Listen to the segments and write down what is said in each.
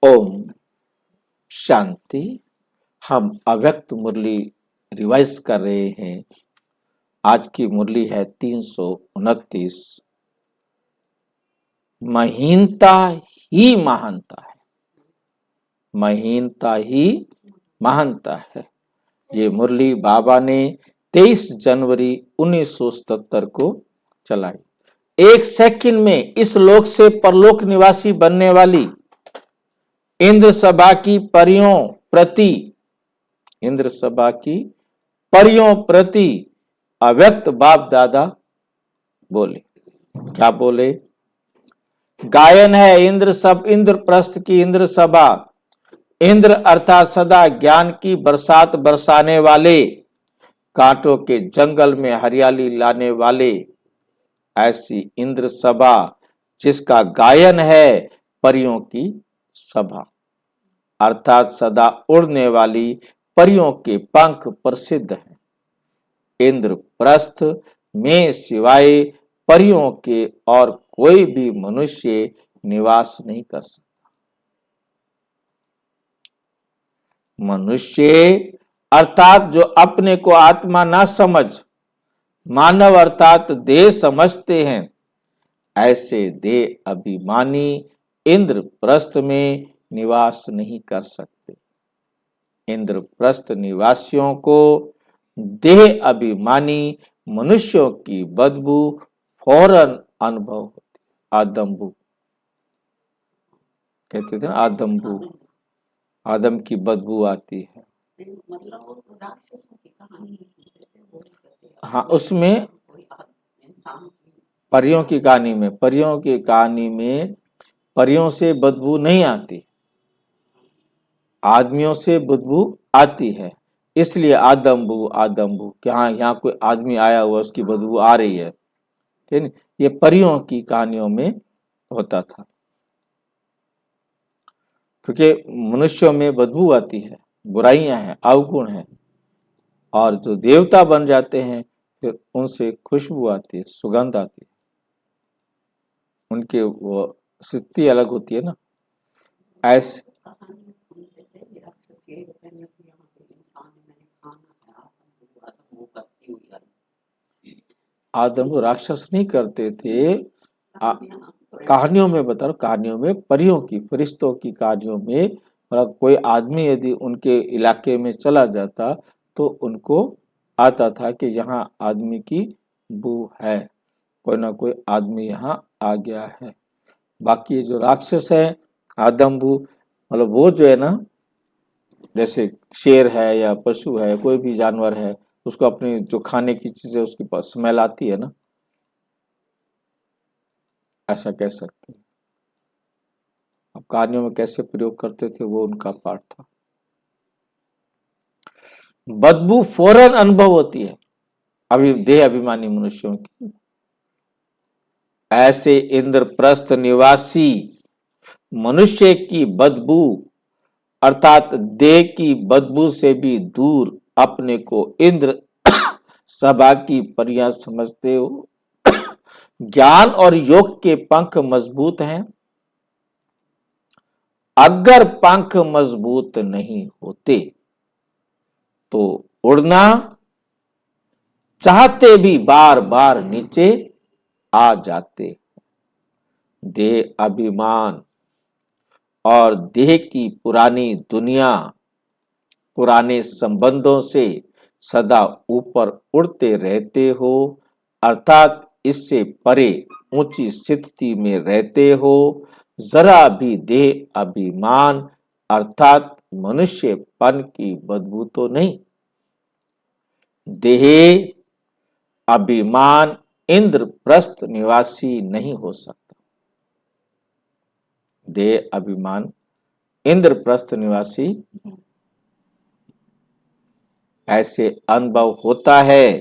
ओम शांति। हम अव्यक्त मुरली रिवाइज कर रहे हैं। आज की मुरली है 329। महीनता ही महानता है। महीनता ही महानता है। ये मुरली बाबा ने 23 जनवरी 1977 को चलाई। एक सेकंड में इस लोक से परलोक निवासी बनने वाली इंद्र सभा की परियों प्रति अव्यक्त बाप दादा बोले। क्या बोले? गायन है इंद्रप्रस्थ की इंद्र सभा। इंद्र अर्थात सदा ज्ञान की बरसात बरसाने वाले, कांटों के जंगल में हरियाली लाने वाले, ऐसी इंद्र सभा जिसका गायन है परियों की सभा, अर्थात सदा उड़ने वाली परियों के पंख प्रसिद्ध हैं। इंद्रप्रस्थ में सिवाय परियों के और कोई भी मनुष्य निवास नहीं कर सकता। मनुष्य अर्थात जो अपने को आत्मा ना समझ मानव अर्थात देह समझते हैं, ऐसे देह अभिमानी इंद्रप्रस्थ में निवास नहीं कर सकते। इंद्रप्रस्थ निवासियों को देह अभिमानी मनुष्यों की बदबू फौरन अनुभव होती। आदम्बू कहते थे ना, आदम्बू, आदम की बदबू आती है। हाँ, उसमें परियों की कहानी में परियों से बदबू नहीं आती, आदमियों से बदबू आती है। इसलिए आदम्बू कि हाँ, यहाँ कोई आदमी आया हुआ, उसकी बदबू आ रही है। ठीक है, ये परियों की कहानियों में होता था, क्योंकि मनुष्यों में बदबू आती है, बुराइयां हैं, अवगुण हैं, और जो देवता बन जाते हैं फिर उनसे खुशबू आती है, सुगंध आती है, उनके वो स्थिति अलग होती है ना। ऐसे आदम राक्षस नहीं करते थे। कहानियों में बता रहा, कहानियों में परियों की, फरिश्तों की कहानियों में, मतलब कोई आदमी यदि उनके इलाके में चला जाता तो उनको आता था कि यहाँ आदमी की बू है, कोई ना कोई आदमी यहाँ आ गया है। बाकी जो राक्षस है आदम्बू, मतलब वो जो है ना, जैसे शेर है या पशु है, कोई भी जानवर है, उसको अपनी जो खाने की चीज है उसके पास स्मेल आती है ना, ऐसा कह सकते हैं। अब कहानियों में कैसे प्रयोग करते थे वो उनका पाठ था। बदबू फौरन अनुभव होती है अभी देह अभिमानी मनुष्यों की। ऐसे इंद्रप्रस्थ निवासी मनुष्य की बदबू अर्थात देह की बदबू से भी दूर अपने को इंद्र सभा की परियां समझते हो। ज्ञान और योग के पंख मजबूत हैं। अगर पंख मजबूत नहीं होते तो उड़ना चाहते भी बार बार नीचे आ जाते। देह अभिमान और देह की पुरानी दुनिया, पुराने संबंधों से सदा ऊपर उड़ते रहते हो, अर्थात इससे परे ऊंची स्थिति में रहते हो। जरा भी देह अभिमान अर्थात मनुष्यपन की बदबू तो नहीं। देह अभिमान इंद्रप्रस्थ निवासी नहीं हो सकता। देह अभिमान इंद्रप्रस्थ निवासी, ऐसे अनुभव होता है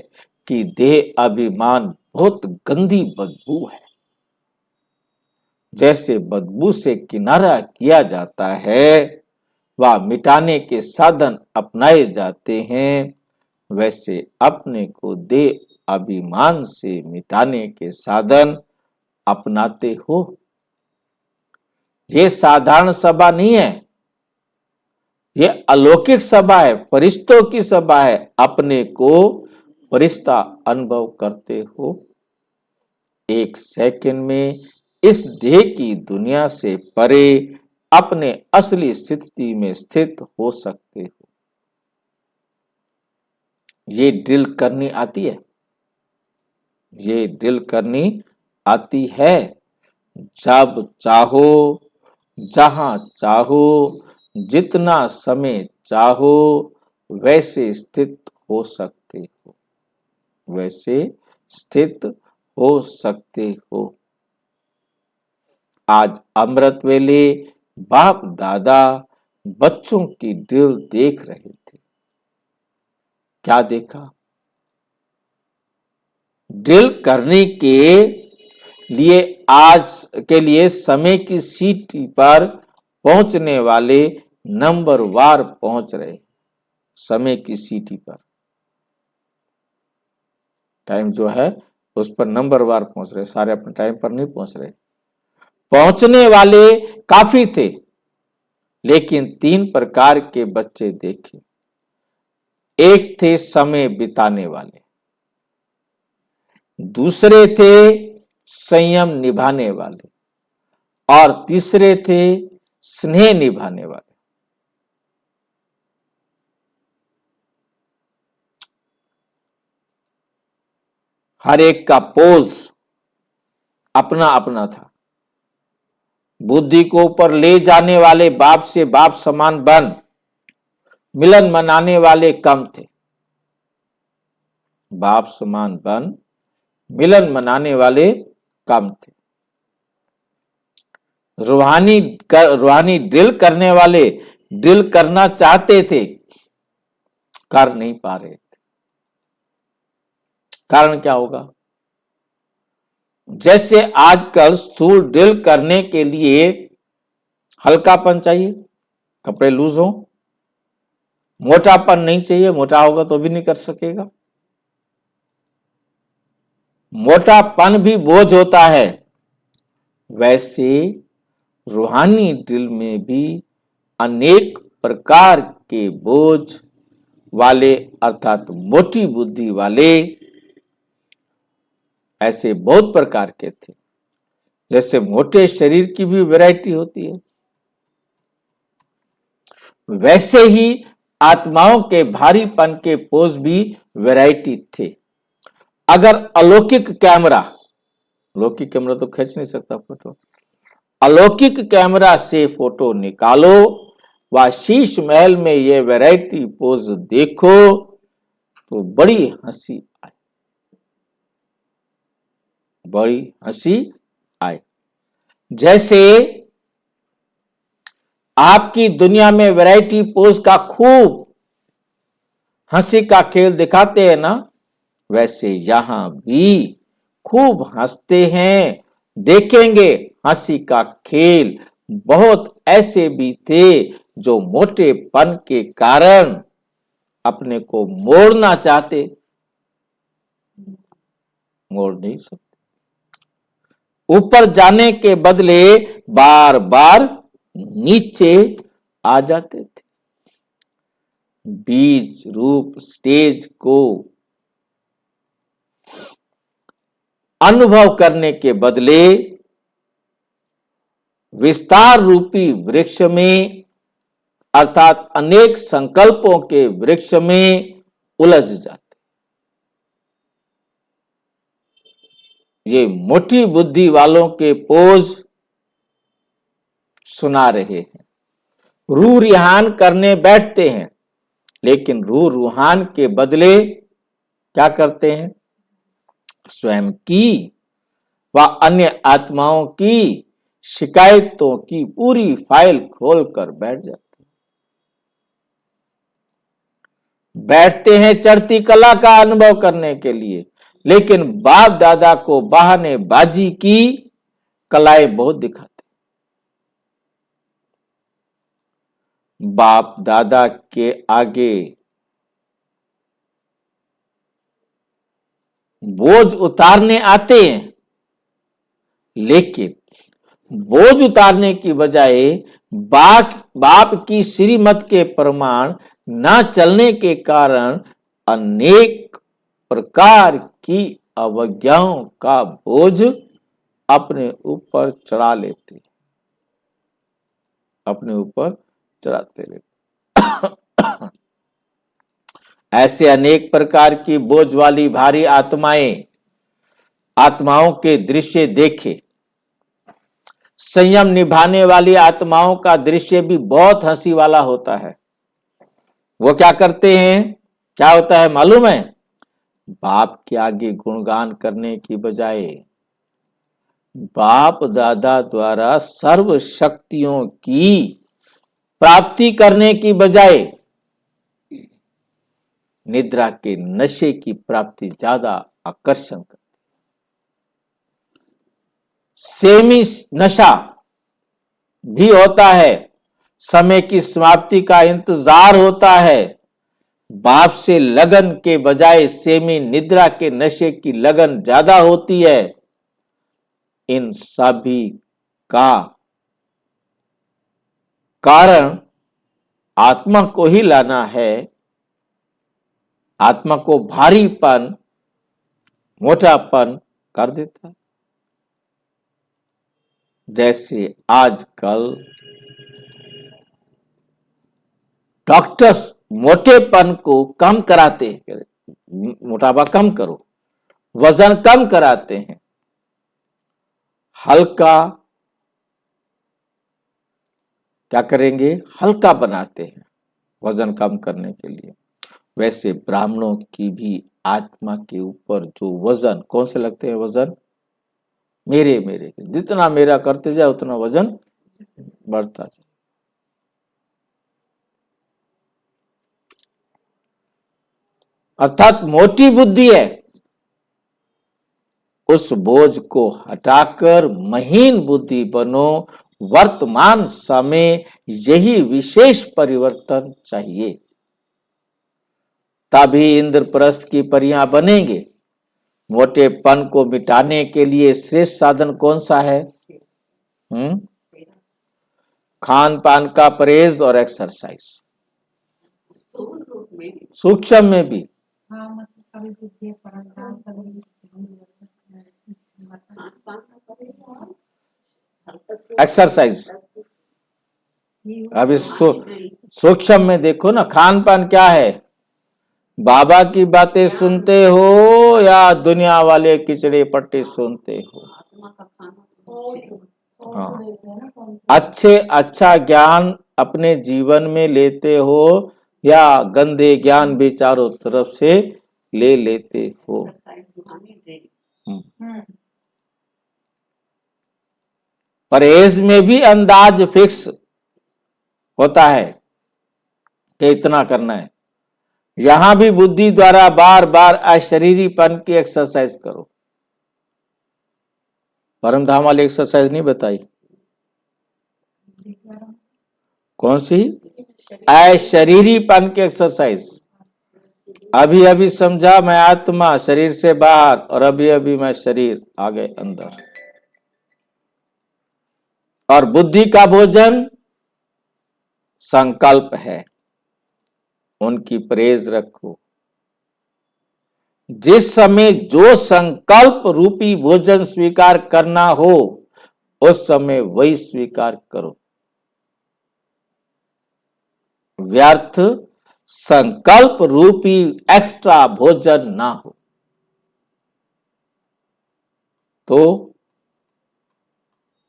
कि देह अभिमान बहुत गंदी बदबू है। जैसे बदबू से किनारा किया जाता है, वह मिटाने के साधन अपनाए जाते हैं, वैसे अपने को देह अभिमान से मिटाने के साधन अपनाते हो। ये साधारण सभा नहीं है, ये अलौकिक सभा है, फरिश्तों की सभा है। अपने को फरिश्ता अनुभव करते हो। एक सेकंड में इस देह की दुनिया से परे अपने असली स्थिति में स्थित हो सकते हो। ये ड्रिल करनी आती है, ये ड्रिल करनी आती है। जब चाहो, जहां चाहो, जितना समय चाहो, वैसे स्थित हो सकते हो, वैसे स्थित हो सकते हो। आज अमृत वेले बाप दादा बच्चों की ड्रिल देख रहे थे। क्या देखा? ड्रिल करने के लिए आज के लिए समय की सीटी पर पहुंचने वाले नंबर वार पहुंच रहे। समय की सीटी पर टाइम जो है उस पर नंबर वार पहुंच रहे, सारे अपने टाइम पर नहीं पहुंच रहे। पहुंचने वाले काफी थे, लेकिन 3 प्रकार के बच्चे देखे। एक थे समय बिताने वाले, दूसरे थे संयम निभाने वाले, और तीसरे थे स्नेह निभाने वाले। हर एक का पोज अपना अपना था। बुद्धि को ऊपर ले जाने वाले बाप से बाप समान बन मिलन मनाने वाले कम थे। बाप समान बन मिलन मनाने वाले कम थे। रूहानी ड्रिल करने वाले ड्रिल करना चाहते थे, कर नहीं पा रहे थे। कारण क्या होगा? जैसे आजकल स्थूल ड्रिल करने के लिए हल्कापन चाहिए, कपड़े लूज हो, मोटापन नहीं चाहिए, मोटा होगा तो भी नहीं कर सकेगा। मोटापन भी बोझ होता है। वैसे रूहानी ड्रिल में भी अनेक प्रकार के बोझ वाले अर्थात मोटी बुद्धि वाले ऐसे बहुत प्रकार के थे। जैसे मोटे शरीर की भी वैरायटी होती है, वैसे ही आत्माओं के भारीपन के पोज भी वैरायटी थे। अगर अलौकिक कैमरा तो खींच नहीं सकता फोटो, अलौकिक कैमरा से फोटो निकालो व शीश महल में ये वैरायटी पोज देखो तो बड़ी हंसी आए, बड़ी हंसी आए। जैसे आपकी दुनिया में वैरायटी पोज का खूब हंसी का खेल दिखाते हैं ना, वैसे यहां भी खूब हंसते हैं। देखेंगे हंसी का खेल। बहुत ऐसे भी थे जो मोटेपन के कारण अपने को मोड़ना चाहते, मोड़ नहीं सकते। ऊपर जाने के बदले बार बार नीचे आ जाते थे। बीज रूप स्टेज को अनुभव करने के बदले विस्तार रूपी वृक्ष में अर्थात अनेक संकल्पों के वृक्ष में उलझ जाते। ये मोटी बुद्धि वालों के पोज सुना रहे हैं। रूह रिहान करने बैठते हैं, लेकिन रूह रूहान के बदले क्या करते हैं? स्वयं की व अन्य आत्माओं की शिकायतों की पूरी फाइल खोलकर बैठ जाते हैं। बैठते हैं चढ़ती कला का अनुभव करने के लिए, लेकिन बाप दादा को बहाने बाजी की कलाएं बहुत दिखाते। बाप दादा के आगे बोझ उतारने आते हैं, लेकिन बोझ उतारने की बजाय बाप की श्रीमत के प्रमाण न चलने के कारण अनेक प्रकार की अवज्ञाओं का बोझ अपने ऊपर चढ़ा लेते, अपने ऊपर चढ़ाते रहते। ऐसे अनेक प्रकार की बोझ वाली भारी आत्माओं के दृश्य देखे। संयम निभाने वाली आत्माओं का दृश्य भी बहुत हंसी वाला होता है। वो क्या करते हैं, क्या होता है मालूम है? बाप के आगे गुणगान करने की बजाय, बाप दादा द्वारा सर्व शक्तियों की प्राप्ति करने की बजाय निद्रा के नशे की प्राप्ति ज्यादा आकर्षण करती। सेमी नशा भी होता है, समय की समाप्ति का इंतजार होता है। बाप से लगन के बजाय सेमी निद्रा के नशे की लगन ज्यादा होती है। इन सभी का कारण आत्मा को ही लाना है। आत्मा को भारीपन, मोटापन कर देता है। जैसे आजकल डॉक्टर्स मोटेपन को कम कराते हैं, मोटापा कम करो, वजन कम कराते हैं, हल्का क्या करेंगे, हल्का बनाते हैं वजन कम करने के लिए। वैसे ब्राह्मणों की भी आत्मा के ऊपर जो वजन, कौन से लगते हैं वजन, मेरे मेरे, जितना मेरा करते जाए उतना वजन बढ़ता जाए। अर्थात मोटी बुद्धि है, उस बोझ को हटाकर महीन बुद्धि बनो। वर्तमान समय यही विशेष परिवर्तन चाहिए, तभी इंद्रप्रस्थ की परियां बनेंगे। मोटेपन को मिटाने के लिए श्रेष्ठ साधन कौन सा है? खान पान का परहेज और एक्सरसाइज, सूक्ष्म में भी। एक्सरसाइज अभी सूक्ष्म में देखो ना, खान पान क्या है, बाबा की बातें सुनते हो या दुनिया वाले किचड़े पट्टे सुनते हो? हाँ, अच्छा ज्ञान अपने जीवन में लेते हो या गंदे ज्ञान भी चारों तरफ से ले लेते हो? परहेज में भी अंदाज फिक्स होता है कि इतना करना है। यहां भी बुद्धि द्वारा बार बार अशरीरीपन की एक्सरसाइज करो। परमधाम वाली एक्सरसाइज नहीं बताई, कौन सी? अशरीरीपन की एक्सरसाइज। अभी अभी समझा मैं आत्मा शरीर से बाहर, और अभी अभी मैं शरीर आ गए अंदर। और बुद्धि का भोजन संकल्प है, उनकी परहेज रखो। जिस समय जो संकल्प रूपी भोजन स्वीकार करना हो, उस समय वही स्वीकार करो। व्यर्थ संकल्प रूपी एक्स्ट्रा भोजन ना हो। तो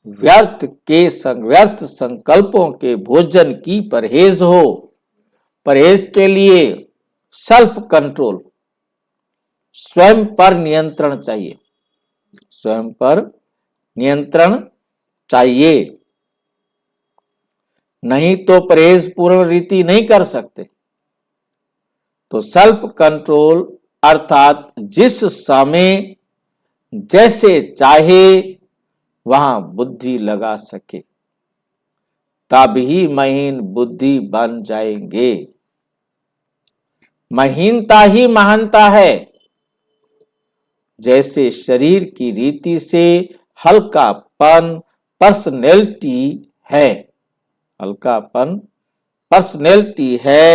व्यर्थ संकल्पों के भोजन की परहेज हो। परहेज के लिए सेल्फ कंट्रोल, स्वयं पर नियंत्रण चाहिए, स्वयं पर नियंत्रण चाहिए। नहीं तो परहेज पूर्ण रीति नहीं कर सकते। तो सेल्फ कंट्रोल अर्थात जिस समय जैसे चाहे वहां बुद्धि लगा सके, तभी महीन बुद्धि बन जाएंगे। महीनता ही महानता है। जैसे शरीर की रीति से हल्कापन, पर्सनैलिटी है, हल्कापन पर्सनैलिटी है,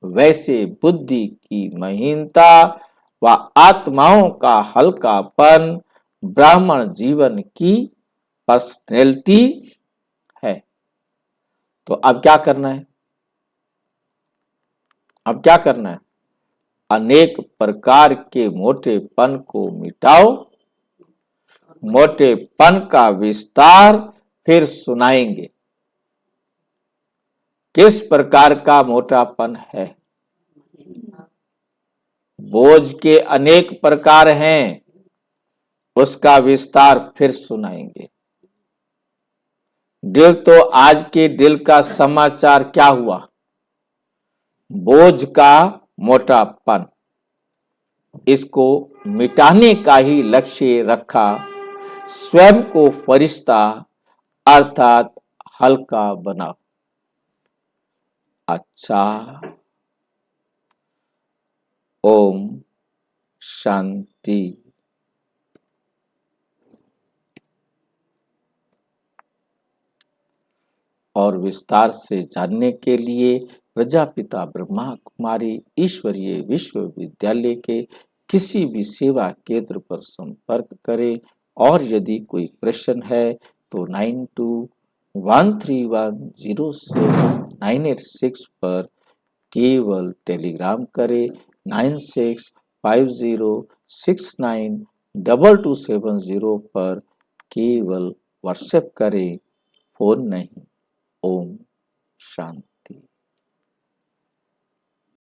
वैसे बुद्धि की महीनता व आत्माओं का हल्कापन ब्राह्मण जीवन की पर्सनैलिटी है। तो अब क्या करना है? अब क्या करना है? अनेक प्रकार के मोटेपन को मिटाओ, मोटेपन का विस्तार फिर सुनाएंगे। किस प्रकार का मोटापन है? बोझ के अनेक प्रकार हैं, उसका विस्तार फिर सुनाएंगे। दिल, तो आज के दिल का समाचार क्या हुआ? बोझ का मोटापन, इसको मिटाने का ही लक्ष्य रखा। स्वयं को फरिश्ता अर्थात हल्का बनाओ। अच्छा, ओम शांति। और विस्तार से जानने के लिए प्रजापिता ब्रह्मा कुमारी ईश्वरीय विश्वविद्यालय के किसी भी सेवा केंद्र पर संपर्क करें। और यदि कोई प्रश्न है तो 9213106986 पर केवल टेलीग्राम करें। 9650692270 पर केवल व्हाट्सएप करें, फोन नहीं। ओम शांति।